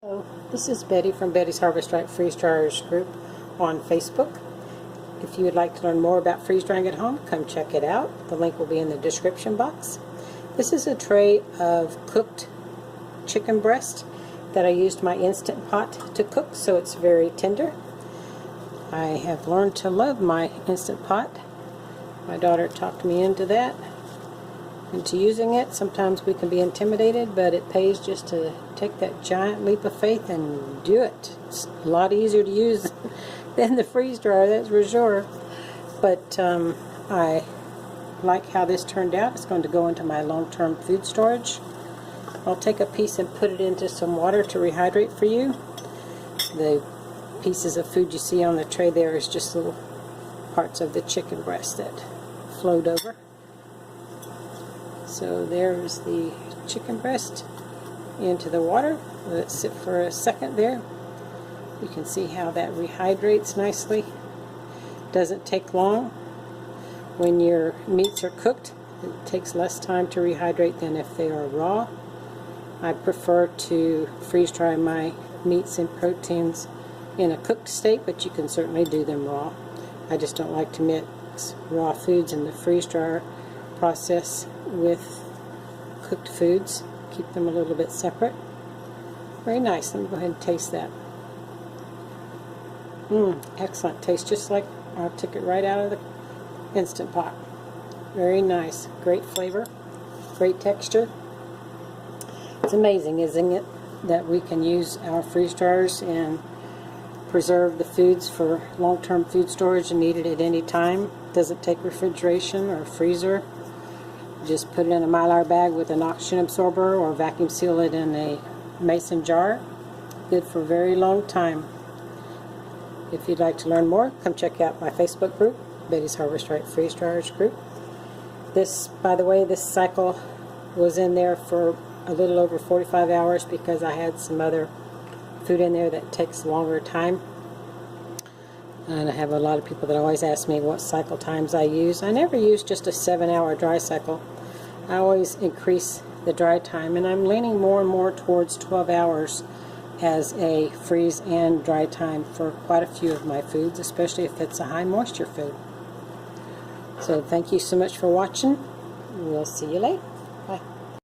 Hello, this is Betty from Betty's Harvest Right Freeze Dryers group on Facebook. If you would like to learn more about freeze drying at home, come check it out. The link will be in the description box. This is a tray of cooked chicken breast that I used my Instant Pot to cook, so it's very tender. I have learned to love my Instant Pot. My daughter talked me into that, into using it. Sometimes we can be intimidated, but it pays just to take that giant leap of faith and do it. It's a lot easier to use than the freeze dryer, that's for sure. But I like how this turned out. It's going to go into my long-term food storage. I'll take a piece and put it into some water to rehydrate for you. The pieces of food you see on the tray there is just little parts of the chicken breast that flowed over. So there's the chicken breast into the water. Let it sit for a second there. You can see how that rehydrates nicely. Doesn't take long. When your meats are cooked, it takes less time to rehydrate than if they are raw. I prefer to freeze dry my meats and proteins in a cooked state, but you can certainly do them raw. I just don't like to mix raw foods in the freeze dryer process with cooked foods. Keep them a little bit separate. Very nice. Let me go ahead and taste that. Excellent. Tastes just like I took it right out of the Instant Pot. Very nice. Great flavor. Great texture. It's amazing, isn't it, that we can use our freeze dryers and preserve the foods for long-term food storage and eat it at any time. Doesn't take refrigeration or freezer. Just put it in a Mylar bag with an oxygen absorber or vacuum seal it in a mason jar. Good for a very long time. If you'd like to learn more, come check out my Facebook group, Betty's Harvest Right Freeze Dryers group. This, by the way, this cycle was in there for a little over 45 hours because I had some other food in there that takes longer time. And I have a lot of people that always ask me what cycle times I use. I never use just a 7-hour dry cycle. I always increase the dry time, and I'm leaning more and more towards 12 hours as a freeze and dry time for quite a few of my foods, especially if it's a high moisture food. So thank you so much for watching. We'll see you later.